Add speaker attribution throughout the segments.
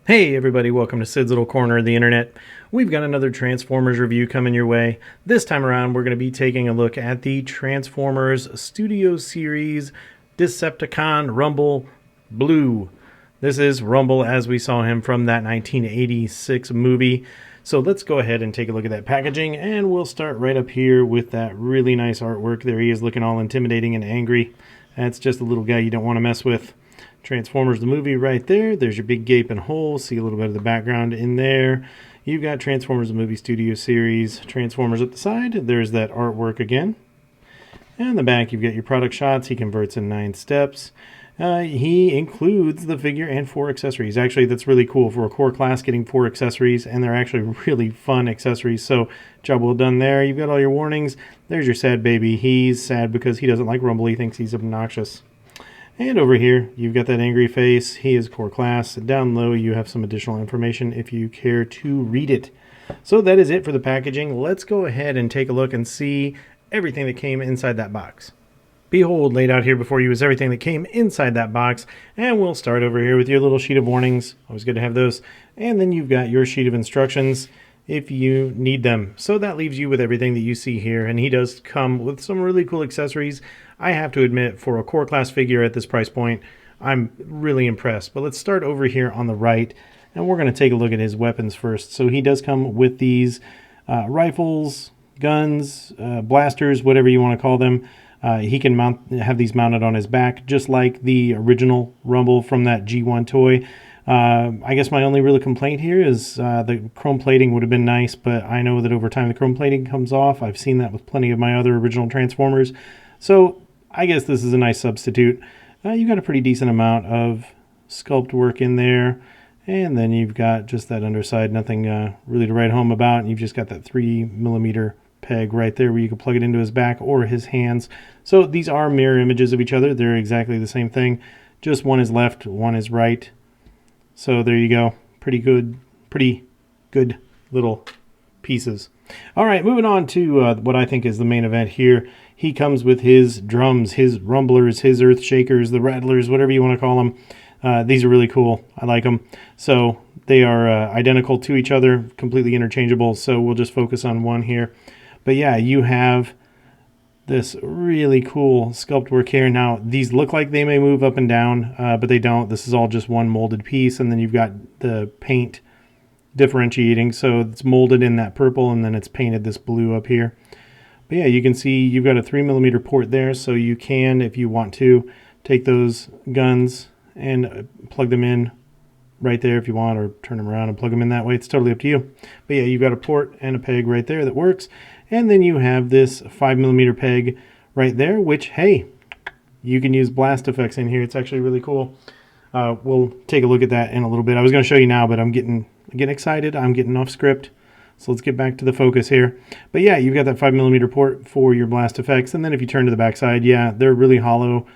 Speaker 1: Hey everybody, welcome to Sid's Little Corner of the Internet. We've got another Transformers review coming your way. This time around we're going to be taking a look at the Transformers Studio Series Decepticon Rumble Blue. This is Rumble as we saw him from that 1986 movie. So let's go ahead and take a look at that packaging, and we'll start right up here with that really nice artwork. There he is looking all intimidating and angry. That's just a little guy you don't want to mess with. Transformers the movie right there. There's your big gaping hole. See a little bit of the background in there. You've got Transformers the movie studio series. Transformers at the side. There's that artwork again. And in the back you've got your product shots. He converts in 9 steps. He includes the figure and 4 accessories. Actually, that's really cool for a core class, getting 4 accessories, and they're actually really fun accessories. So job well done there. You've got all your warnings. There's your sad baby. He's sad because he doesn't like Rumble. He thinks he's obnoxious. And over here, you've got that angry face. He is core class. Down low, you have some additional information if you care to read it. So that is it for the packaging. Let's go ahead and take a look and see everything that came inside that box. Behold, laid out here before you is everything that came inside that box. And we'll start over here with your little sheet of warnings. Always good to have those. And then you've got your sheet of instructions if you need them. So that leaves you with everything that you see here. And he does come with some really cool accessories. I have to admit, for a core class figure at this price point, I'm really impressed. But let's start over here on the right, and we're going to take a look at his weapons first. So he does come with these rifles, guns, blasters, whatever you want to call them. He can have these mounted on his back, just like the original Rumble from that G1 toy. I guess my only real complaint here is the chrome plating would have been nice, but I know that over time the chrome plating comes off. I've seen that with plenty of my other original Transformers. So I guess this is a nice substitute. You got a pretty decent amount of sculpt work in there, and then you've got just that underside, nothing really to write home about. And you've just got that 3mm peg right there where you can plug it into his back or his hands. So these are mirror images of each other. They're exactly the same thing. Just one is left, one is right. So there you go. Pretty good little pieces. All right, moving on to what I think is the main event here. He comes with his drums, his rumblers, his earth shakers, the rattlers, whatever you want to call them. These are really cool. I like them. So they are identical to each other, completely interchangeable. So we'll just focus on one here. But yeah, you have this really cool sculpt work here. Now, these look like they may move up and down, but they don't. This is all just one molded piece, and then you've got the paint differentiating. So it's molded in that purple, and then it's painted this blue up here. But yeah, you can see you've got a 3mm port there, so you can, if you want to, take those guns and plug them in right there if you want, or turn them around and plug them in that way. It's totally up to you. But yeah, you've got a port and a peg right there that works. And then you have this 5mm peg right there, which, hey, you can use blast effects in here. It's actually really cool. We'll take a look at that in a little bit. I was going to show you now, but I'm getting excited. I'm getting off script. So let's get back to the focus here. But yeah, you've got that 5mm port for your blast effects. And then if you turn to the backside, yeah, they're really hollow.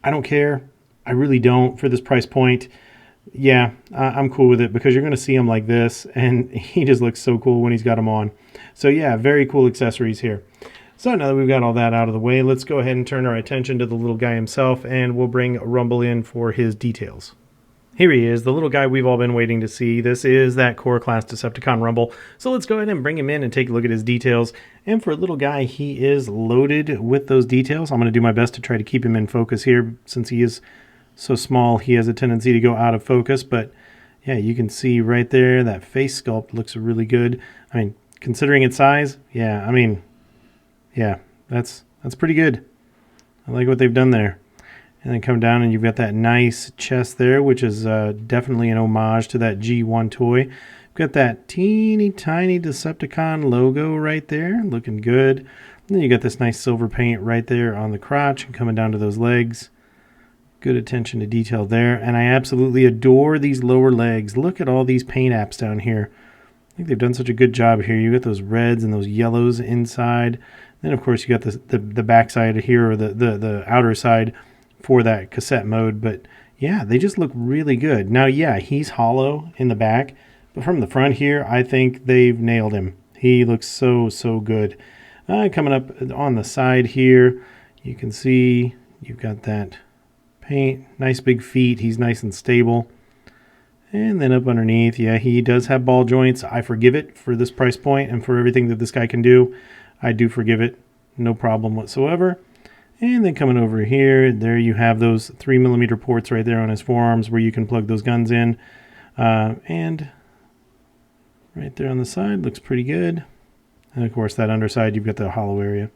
Speaker 1: I don't care. I really don't for this price point. Yeah, I'm cool with it because you're going to see him like this, and he just looks so cool when he's got them on. So yeah, very cool accessories here. So now that we've got all that out of the way, let's go ahead and turn our attention to the little guy himself, and we'll bring Rumble in for his details. Here he is, the little guy we've all been waiting to see. This is that core class Decepticon Rumble. So let's go ahead and bring him in and take a look at his details. And for a little guy, he is loaded with those details. I'm going to do my best to try to keep him in focus here. Since he is so small, he has a tendency to go out of focus. But yeah, you can see right there that face sculpt looks really good. I mean, considering its size, yeah, I mean, yeah, that's pretty good. I like what they've done there. And then come down and you've got that nice chest there, which is definitely an homage to that G1 toy. You've got that teeny tiny Decepticon logo right there, looking good. And then you got this nice silver paint right there on the crotch and coming down to those legs. Good attention to detail there. And I absolutely adore these lower legs. Look at all these paint apps down here. I think they've done such a good job here. You got those reds and those yellows inside. Then of course you got the back side here, or the outer side for that cassette mode. But yeah, they just look really good. Now yeah, he's hollow in the back, but from the front here, I think they've nailed him. He looks so good. Coming up on the side here, you can see you've got that paint. Nice big feet. He's nice and stable. And then up underneath, yeah, he does have ball joints. I forgive it for this price point and for everything that this guy can do. I do forgive it. No problem whatsoever. And then coming over here, there you have those 3mm ports right there on his forearms where you can plug those guns in. And right there on the side, looks pretty good. And of course, that underside, you've got the hollow area.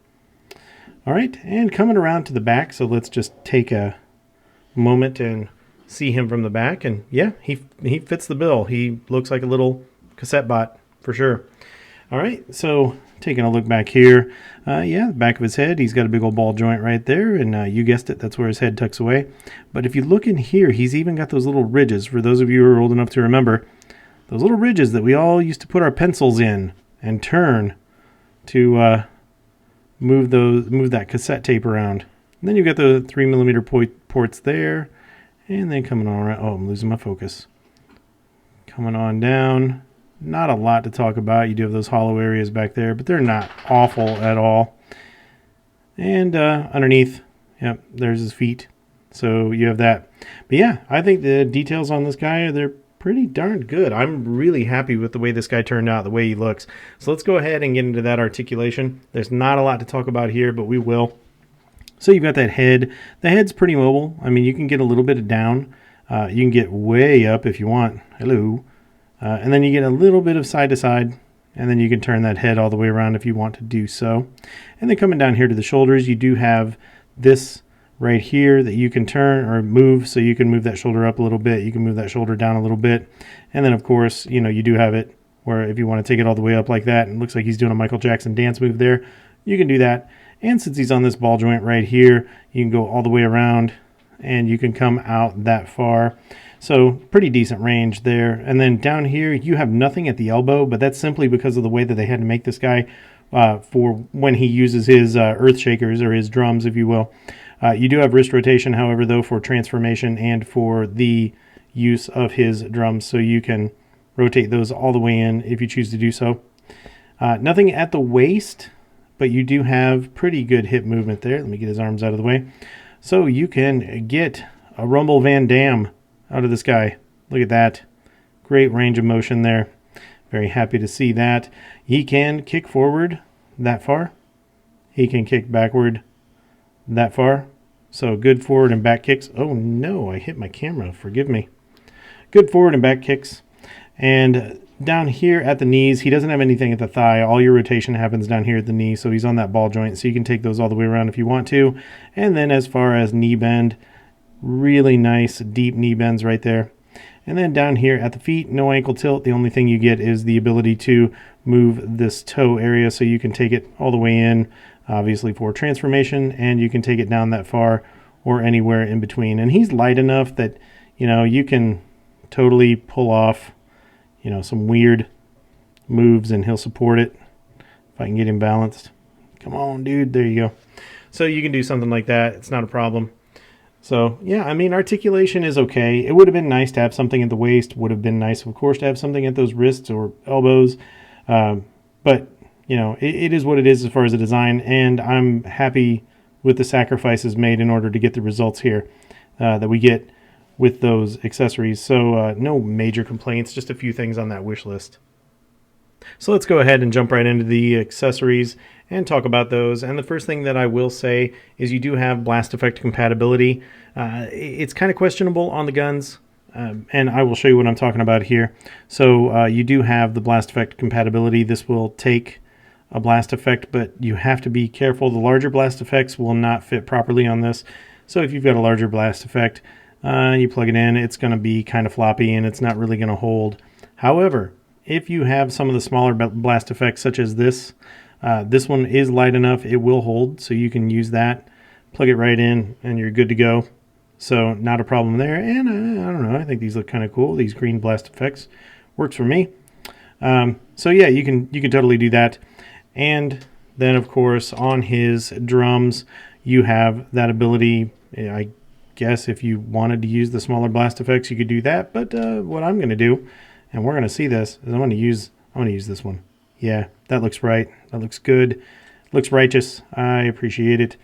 Speaker 1: All right, and coming around to the back, so let's just take a moment and see him from the back. And yeah, he fits the bill. He looks like a little cassette bot for sure. All right, so taking a look back here, yeah, the back of his head, he's got a big old ball joint right there, and you guessed it, that's where his head tucks away. But if you look in here, he's even got those little ridges. For those of you who are old enough to remember, those little ridges that we all used to put our pencils in and turn to move that cassette tape around. And then you've got the 3mm ports there, and then coming on around. Oh, I'm losing my focus. Coming on down. Not a lot to talk about. You do have those hollow areas back there, but they're not awful at all. And underneath, yep, there's his feet. So you have that. But yeah, I think the details on this guy, they're pretty darn good. I'm really happy with the way this guy turned out, the way he looks. So let's go ahead and get into that articulation. There's not a lot to talk about here, but we will. So you've got that head. The head's pretty mobile. I mean, you can get a little bit of down. You can get way up if you want. Hello. And then you get a little bit of side to side, and then you can turn that head all the way around if you want to do so. And then coming down here to the shoulders, you do have this right here that you can turn or move, so you can move that shoulder up a little bit, you can move that shoulder down a little bit. And then of course, you know, you do have it where if you want to take it all the way up like that, and it looks like he's doing a Michael Jackson dance move there, you can do that. And since he's on this ball joint right here, you can go all the way around and you can come out that far. So pretty decent range there. And then down here, you have nothing at the elbow, but that's simply because of the way that they had to make this guy for when he uses his earth shakers or his drums, if you will. You do have wrist rotation, however, though, for transformation and for the use of his drums. So you can rotate those all the way in if you choose to do so. Nothing at the waist, but you do have pretty good hip movement there. Let me get his arms out of the way. So you can get a Rumble Van Dam out of this guy. Look at that. Great range of motion there. Very happy to see that. He can kick forward that far. He can kick backward that far. So good forward and back kicks. Oh no, I hit my camera. Forgive me. Good forward and back kicks. And down here at the knees, he doesn't have anything at the thigh. All your rotation happens down here at the knee. So he's on that ball joint. So you can take those all the way around if you want to. And then as far as knee bend, really nice deep knee bends right there. And then down here at the feet, no ankle tilt. The only thing you get is the ability to move this toe area so you can take it all the way in, obviously for transformation, and you can take it down that far or anywhere in between. And he's light enough that, you know, you can totally pull off, you know, some weird moves and he'll support it if I can get him balanced. Come on, dude. There you go. So you can do something like that. It's not a problem. So, yeah, I mean, articulation is okay. It would have been nice to have something at the waist. Would have been nice, of course, to have something at those wrists or elbows. But, you know, it is what it is as far as the design. And I'm happy with the sacrifices made in order to get the results here that we get with those accessories. So, no major complaints, just a few things on that wish list. So let's go ahead and jump right into the accessories and talk about those. And the first thing that I will say is you do have blast effect compatibility. It's kind of questionable on the guns, and I will show you what I'm talking about here. So you do have the blast effect compatibility. This will take a blast effect, but you have to be careful. The larger blast effects will not fit properly on this. So if you've got a larger blast effect, you plug it in, it's going to be kind of floppy and it's not really going to hold. However, if you have some of the smaller blast effects such as this, this one is light enough, it will hold, so you can use that, plug it right in, and you're good to go. So not a problem there. And I don't know, I think these look kind of cool. These green blast effects works for me. So yeah, you can totally do that. And then of course on his drums, you have that ability. I guess if you wanted to use the smaller blast effects, you could do that. But what I'm going to do, and we're going to see this, is I'm going to use this one. Yeah, that looks right. That looks good. Looks righteous. I appreciate it.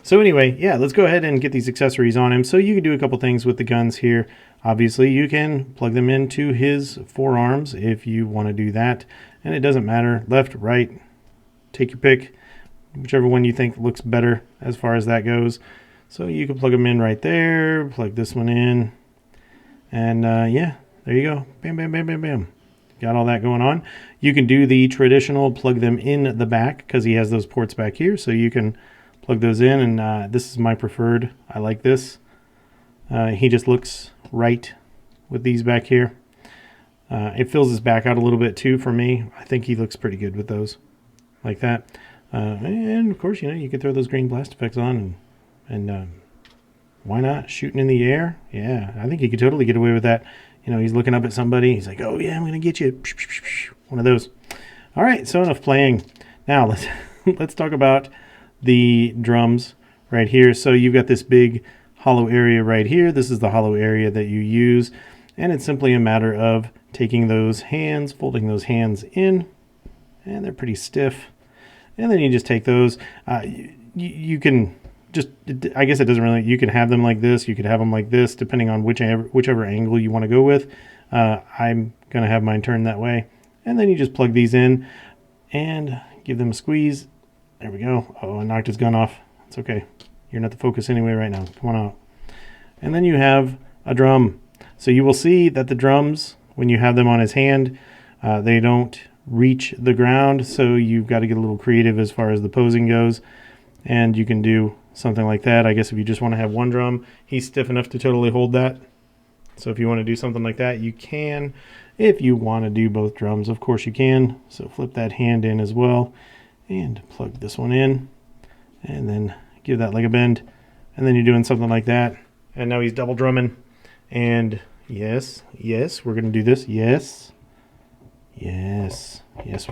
Speaker 1: So anyway, yeah, let's go ahead and get these accessories on him. So you can do a couple things with the guns here. Obviously, you can plug them into his forearms if you want to do that. And it doesn't matter, left, right, take your pick, whichever one you think looks better as far as that goes. So you can plug them in right there, plug this one in, and yeah, there you go. Bam, bam, bam, bam, bam. Got all that going on. You can do the traditional plug them in the back because he has those ports back here. So you can plug those in, and this is my preferred. I like this. He just looks right with these back here. It fills his back out a little bit too for me. I think he looks pretty good with those like that. And of course, you know, you can throw those green blast effects on and why not? Shooting in the air? Yeah, I think he could totally get away with that. You know, he's looking up at somebody. He's like, oh, yeah, I'm going to get you. One of those. All right, so enough playing. Now, let's talk about the drums right here. So you've got this big hollow area right here. This is the hollow area that you use. And it's simply a matter of taking those hands, folding those hands in. And they're pretty stiff. And then you just take those. You can just, I guess it doesn't really, you can have them like this, you could have them like this, depending on whichever angle you want to go with. I'm going to have mine turned that way. And then you just plug these in and give them a squeeze. There we go. Oh, I knocked his gun off. It's okay. You're not the focus anyway right now. Come on out. And then you have a drum. So you will see that the drums, when you have them on his hand, they don't reach the ground. So you've got to get a little creative as far as the posing goes. And you can do something like that. I guess if you just want to have one drum, he's stiff enough to totally hold that. So if you want to do something like that, you can. If you want to do both drums, of course you can. So flip that hand in as well and plug this one in and then give that leg a bend. And then you're doing something like that. And now he's double drumming. And yes, we're going to do this. Yes,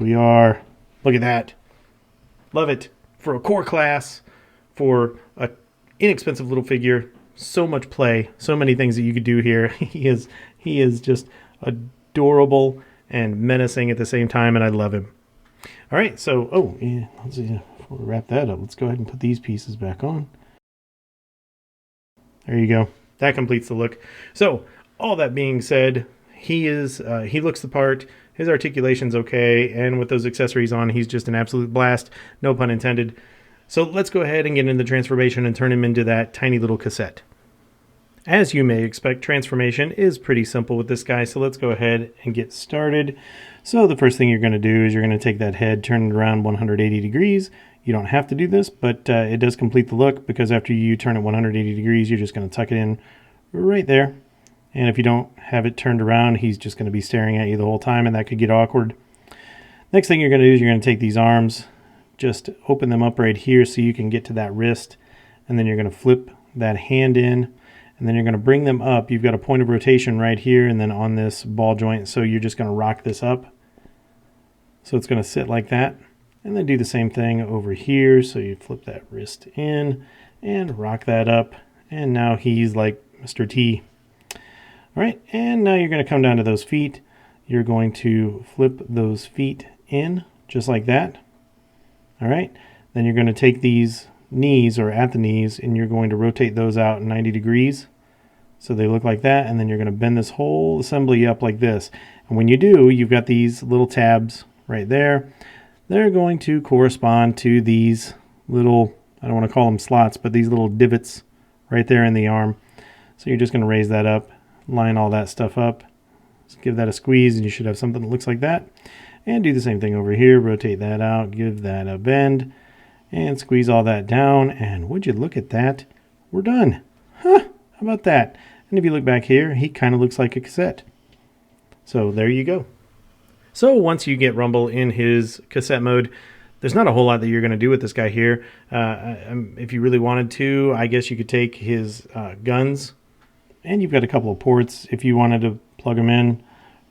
Speaker 1: we are. Look at that. Love it. For a core class, for an inexpensive little figure, so much play, so many things that you could do here. He is just adorable and menacing at the same time, and I love him. All right, so, let's see, before we wrap that up, let's go ahead and put these pieces back on. There you go. That completes the look. So, all that being said, he looks the part. His articulation's okay, and with those accessories on, he's just an absolute blast. No pun intended. So let's go ahead and get into the transformation and turn him into that tiny little cassette. As you may expect, transformation is pretty simple with this guy, so let's go ahead and get started. So the first thing you're going to do is you're going to take that head, turn it around 180 degrees. You don't have to do this, but it does complete the look, because after you turn it 180 degrees, you're just going to tuck it in right there. And if you don't have it turned around, he's just going to be staring at you the whole time, and that could get awkward. Next thing you're going to do is you're going to take these arms, just open them up right here so you can get to that wrist, and then you're going to flip that hand in, and then you're going to bring them up. You've got a point of rotation right here and then on this ball joint, so you're just going to rock this up. So it's going to sit like that, and then do the same thing over here. So you flip that wrist in and rock that up, and now he's like Mr. T. All right, and now you're going to come down to those feet. You're going to flip those feet in just like that. All right, then you're going to take these knees, or at the knees, and you're going to rotate those out 90 degrees so they look like that, and then you're going to bend this whole assembly up like this. And when you do, you've got these little tabs right there. They're going to correspond to these little, I don't want to call them slots, but these little divots right there in the arm. So you're just going to raise that up, line all that stuff up, just give that a squeeze, and you should have something that looks like that. And do the same thing over here, rotate that out, give that a bend, and squeeze all that down, and would you look at that, we're done. Huh, how about that? And if you look back here, he kind of looks like a cassette. So there you go. So once you get Rumble in his cassette mode, there's not a whole lot that you're going to do with this guy here. If you really wanted to, I guess you could take his guns, and you've got a couple of ports. If you wanted to plug them in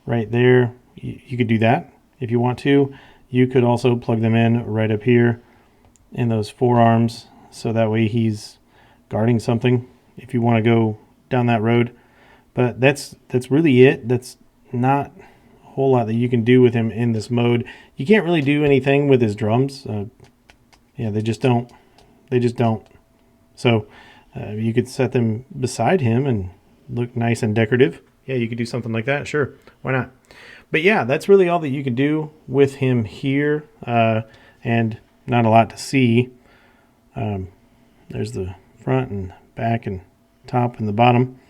Speaker 1: right there, you could do that. If you want to, you could also plug them in right up here in those forearms, so that way he's guarding something if you want to go down that road. But that's really it. That's not a whole lot that you can do with him in this mode. You can't really do anything with his drums. Yeah, they just don't. So you could set them beside him and look nice and decorative. Yeah, you could do something like that. Sure, why not? But yeah, that's really all that you can do with him here, and not a lot to see. There's the front and back and top and the bottom.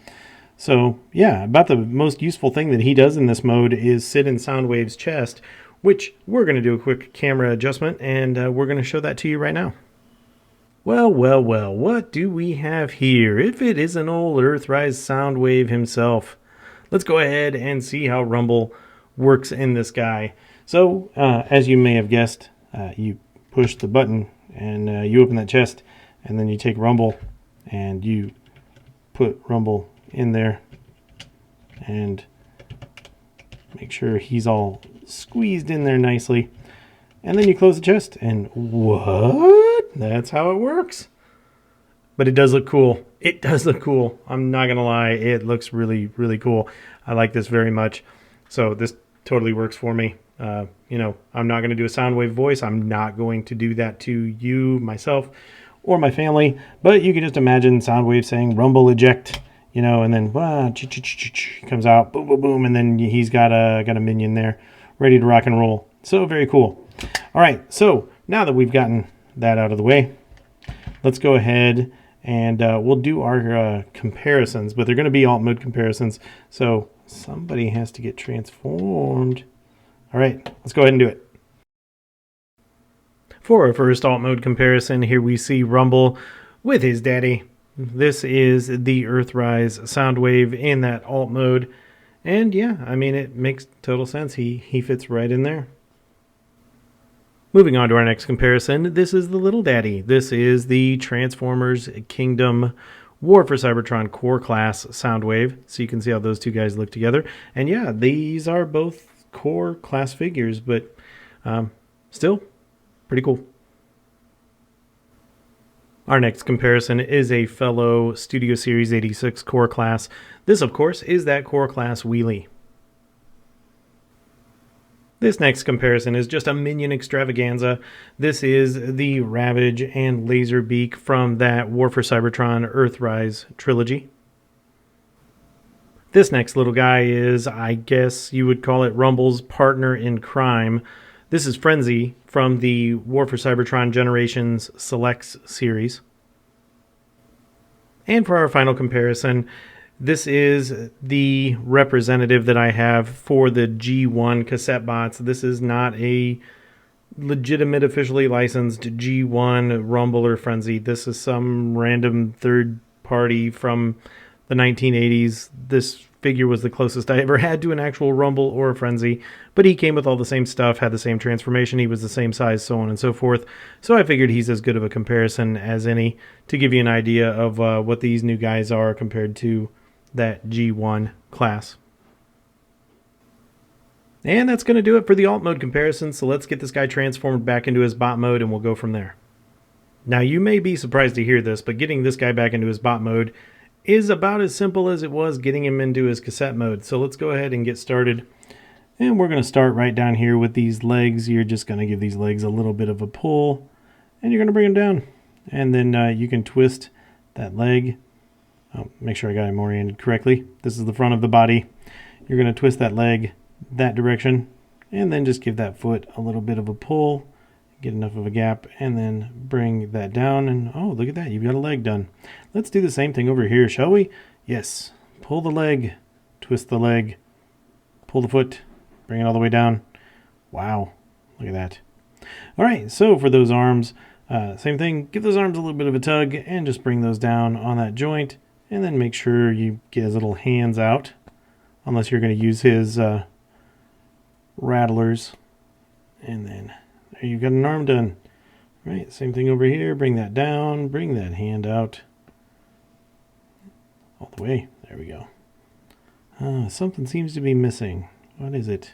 Speaker 1: So yeah, about the most useful thing that he does in this mode is sit in Soundwave's chest, which we're going to do a quick camera adjustment, and we're going to show that to you right now. Well, well, well, what do we have here? If it isn't old Earthrise Soundwave himself. Let's go ahead and see how Rumble works in this guy. So, as you may have guessed, you push the button and you open that chest, and then you take Rumble and you put Rumble in there and make sure he's all squeezed in there nicely. And then you close the chest, and what? That's how it works. But it does look cool. It does look cool. I'm not going to lie. It looks really, really cool. I like this very much. So this totally works for me. You know, I'm not going to do a Soundwave voice. I'm not going to do that to you, myself, or my family. But you can just imagine Soundwave saying, Rumble eject, you know, and then comes out, boom, boom, boom, and then he's got a minion there ready to rock and roll. So very cool. All right, so now that we've gotten that out of the way, let's go ahead and we'll do our comparisons, but they're going to be alt mode comparisons, so somebody has to get transformed. All right, let's go ahead and do it. For our first alt mode comparison, here we see Rumble with his daddy. This is the Earthrise Soundwave in that alt mode, and yeah, I mean, it makes total sense. He fits right in there. Moving on to our next comparison, this is the little daddy. This is the Transformers Kingdom War for Cybertron Core Class Soundwave. So you can see how those two guys look together. And yeah, these are both core class figures, but still pretty cool. Our next comparison is a fellow Studio Series 86 core class. This, of course, is that core class wheelie. This next comparison is just a minion extravaganza. This is the Ravage and Laserbeak from that War for Cybertron Earthrise trilogy. This next little guy is, I guess you would call it, Rumble's partner in crime. This is Frenzy from the War for Cybertron Generations Selects series. And for our final comparison, this is the representative that I have for the G1 cassette bots. This is not a legitimate, officially licensed G1 Rumble or Frenzy. This is some random third party from the 1980s. This figure was the closest I ever had to an actual Rumble or a Frenzy, but he came with all the same stuff, had the same transformation, he was the same size, so on and so forth. So I figured he's as good of a comparison as any to give you an idea of what these new guys are compared to that G1 class. And that's going to do it for the alt mode comparison, so let's get this guy transformed back into his bot mode and we'll go from there. Now you may be surprised to hear this, but getting this guy back into his bot mode is about as simple as it was getting him into his cassette mode. So let's go ahead and get started. And we're going to start right down here with these legs. You're just going to give these legs a little bit of a pull and you're going to bring them down. And then you can twist that leg. Make sure I got him oriented correctly. This is the front of the body. You're going to twist that leg that direction and then just give that foot a little bit of a pull, get enough of a gap, and then bring that down. And oh, look at that, you've got a leg done. Let's do the same thing over here, shall we? Yes. Pull the leg, twist the leg, pull the foot, bring it all the way down. Wow, look at that. All right, so for those arms, same thing. Give those arms a little bit of a tug and just bring those down on that joint. And then make sure you get his little hands out, unless you're going to use his rattlers. And then there you've got an arm done. All right, same thing over here. Bring that down, bring that hand out. All the way. There we go. Something seems to be missing. What is it?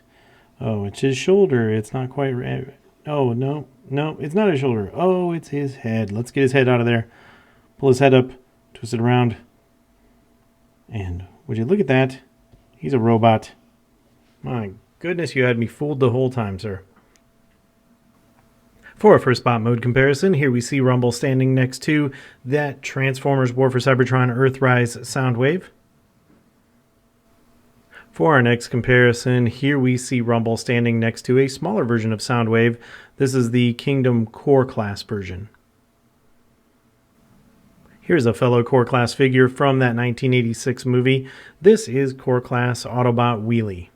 Speaker 1: Oh, it's his shoulder. It's not quite right. Oh, no, it's not his shoulder. Oh, it's his head. Let's get his head out of there. Pull his head up, twist it around. And would you look at that? He's a robot. My goodness, you had me fooled the whole time, sir. For our first bot mode comparison, here we see Rumble standing next to that Transformers War for Cybertron Earthrise Soundwave. For our next comparison, here we see Rumble standing next to a smaller version of Soundwave. This is the Kingdom Core Class version. Here's a fellow Core Class figure from that 1986 movie. This is Core Class Autobot Wheelie.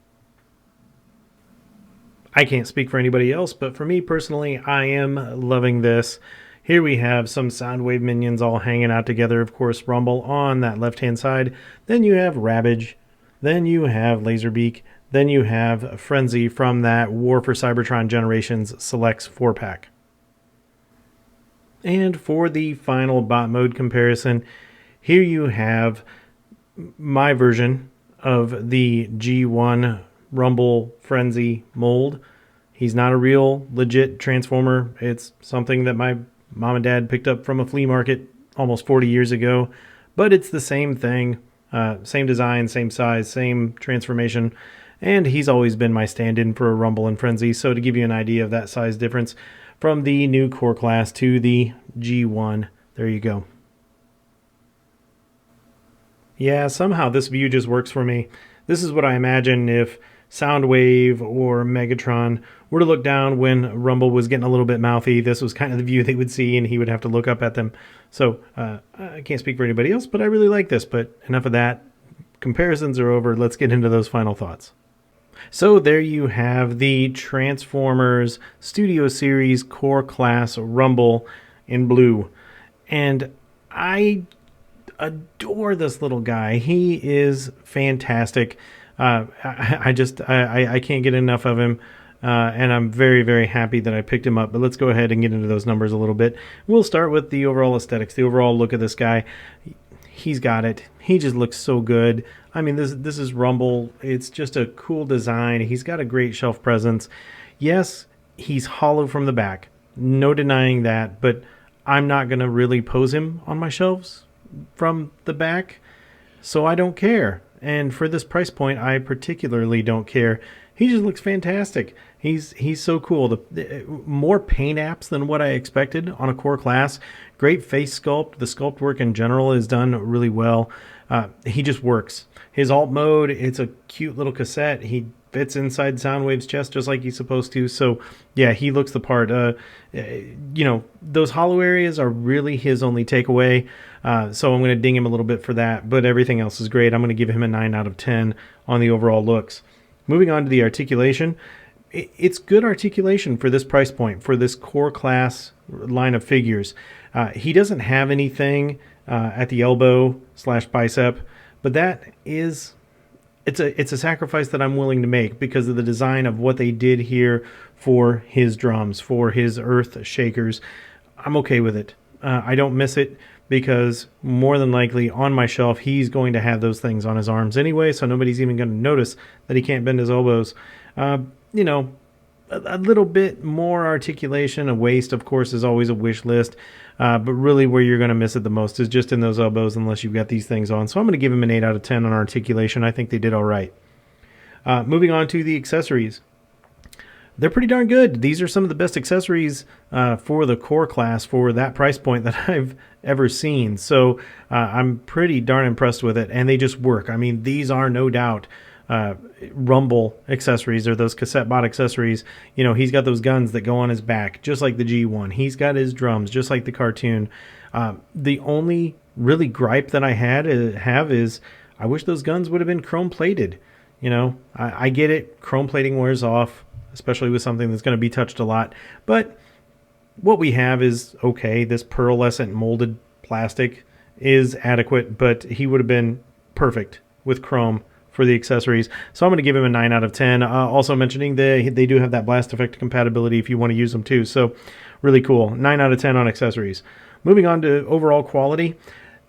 Speaker 1: I can't speak for anybody else, but for me personally, I am loving this. Here we have some Soundwave minions all hanging out together. Of course, Rumble on that left-hand side. Then you have Ravage. Then you have Laserbeak. Then you have Frenzy from that War for Cybertron Generations Selects 4-pack. And for the final bot mode comparison, here you have my version of the G1 Rumble Frenzy mold. He's not a real legit Transformer. It's something that my mom and dad picked up from a flea market almost 40 years ago. But it's the same thing. Same design, same size, same transformation. And he's always been my stand-in for a Rumble and Frenzy. So to give you an idea of that size difference from the new Core Class to the G1, there you go. Yeah, somehow this view just works for me. This is what I imagine if Soundwave or Megatron were to look down when Rumble was getting a little bit mouthy. This was kind of the view they would see, and he would have to look up at them. So I can't speak for anybody else, but I really like this. But enough of that. Comparisons are over. Let's get into those final thoughts. So there you have the Transformers Studio Series Core Class Rumble in blue. And I adore this little guy. He is fantastic. I can't get enough of him. And I'm very, very happy that I picked him up. But let's go ahead and get into those numbers a little bit. We'll start with the overall aesthetics, the overall look of this guy. He's got it. He just looks so good. I mean, this is Rumble. It's just a cool design. He's got a great shelf presence. Yes, he's hollow from the back. No denying that. But I'm not going to really pose him on my shelves from the back. So I don't care. And for this price point, I particularly don't care. He just looks fantastic. He's so cool. The more paint apps than what I expected on a Core Class. Great face sculpt. The sculpt work in general is done really well. He just works. His alt mode, it's a cute little cassette. He fits inside Soundwave's chest just like he's supposed to. So yeah, he looks the part. Those hollow areas are really his only takeaway. So I'm going to ding him a little bit for that. But everything else is great. I'm going to give him a 9 out of 10 on the overall looks. Moving on to the articulation. It's good articulation for this price point, for this Core Class line of figures. He doesn't have anything at the elbow / bicep, but it's a sacrifice that I'm willing to make because of the design of what they did here for his drums, for his earth shakers. I'm okay with it. I don't miss it because more than likely on my shelf he's going to have those things on his arms anyway, so nobody's even going to notice that he can't bend his elbows. A little bit more articulation. A waist, of course, is always a wish list. But really where you're going to miss it the most is just in those elbows unless you've got these things on. So I'm going to give him an 8 out of 10 on articulation. I think they did all right. Moving on to the accessories. They're pretty darn good. These are some of the best accessories for the Core Class for that price point that I've ever seen. So I'm pretty darn impressed with it. And they just work. I mean, these are no doubt Rumble accessories or those cassette bot accessories. He's got those guns that go on his back just like the G1. He's got his drums just like the cartoon. The only really gripe that I have is I wish those guns would have been chrome plated. I get it, chrome plating wears off, especially with something that's going to be touched a lot, but what we have is okay. This pearlescent molded plastic is adequate, but he would have been perfect with chrome for the accessories. So I'm going to give him a 9 out of 10. Also mentioning they do have that blast effect compatibility if you want to use them too. So really cool. 9 out of 10 on accessories. Moving on to overall quality.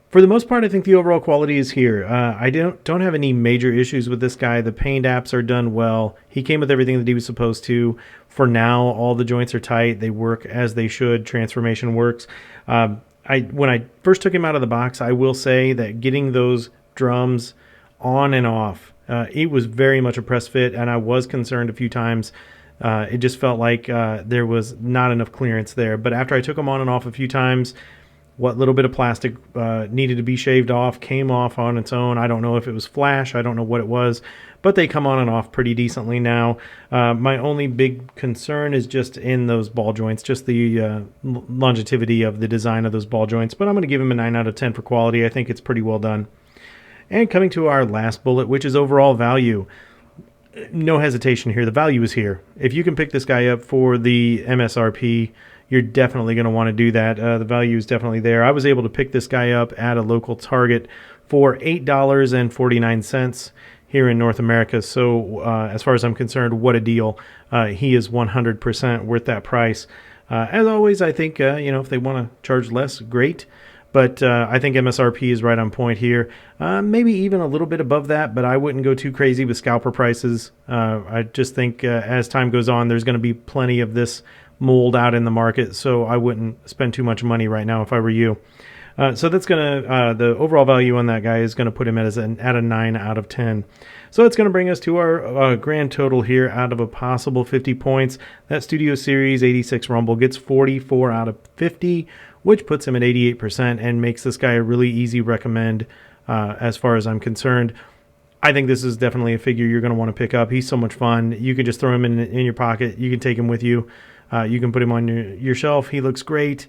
Speaker 1: For the most part, I think the overall quality is here. I don't have any major issues with this guy. The paint apps are done well. He came with everything that he was supposed to. For now, all the joints are tight. They work as they should. Transformation works. When I first took him out of the box, I will say that getting those drums on and off, it was very much a press fit, and I was concerned a few times It just felt like there was not enough clearance there. But after I took them on and off a few times, what little bit of plastic needed to be shaved off came off on its own. I don't know if it was flash. I don't know what it was, but they come on and off pretty decently now. My only big concern is just in those ball joints, just the longevity of the design of those ball joints. But I'm going to give them a 9 out of 10 for quality. I think it's pretty well done. And coming to our last bullet, which is overall value. No hesitation here. The value is here. If you can pick this guy up for the MSRP, you're definitely going to want to do that. The value is definitely there. I was able to pick this guy up at a local Target for $8.49 here in North America. So as far as I'm concerned, what a deal. He is 100% worth that price. As always, I think, if they want to charge less, great. But I think MSRP is right on point here. Maybe even a little bit above that, but I wouldn't go too crazy with scalper prices. I just think as time goes on, there's going to be plenty of this mold out in the market, so I wouldn't spend too much money right now if I were you. So that's going to, the overall value on that guy is going to put him at a 9 out of 10. So it's going to bring us to our grand total here out of a possible 50 points. That Studio Series 86 Rumble gets 44 out of 50, which puts him at 88% and makes this guy a really easy recommend as far as I'm concerned. I think this is definitely a figure you're going to want to pick up. He's so much fun. You can just throw him in your pocket. You can take him with you. You can put him on your shelf. He looks great.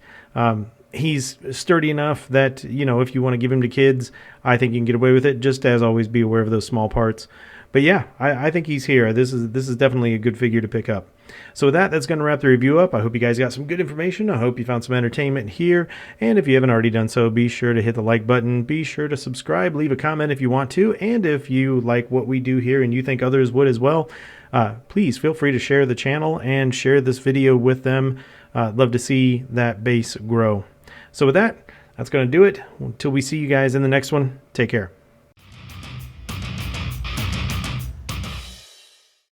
Speaker 1: He's sturdy enough that, if you want to give him to kids, I think you can get away with it. Just as always, be aware of those small parts. But yeah, I think he's here. This is definitely a good figure to pick up. So with that, that's going to wrap the review up. I hope you guys got some good information. I hope you found some entertainment here. And if you haven't already done so, be sure to hit the like button. Be sure to subscribe. Leave a comment if you want to. And if you like what we do here and you think others would as well, please feel free to share the channel and share this video with them. Love to see that base grow. So with that, that's going to do it. Until we see you guys in the next one, take care.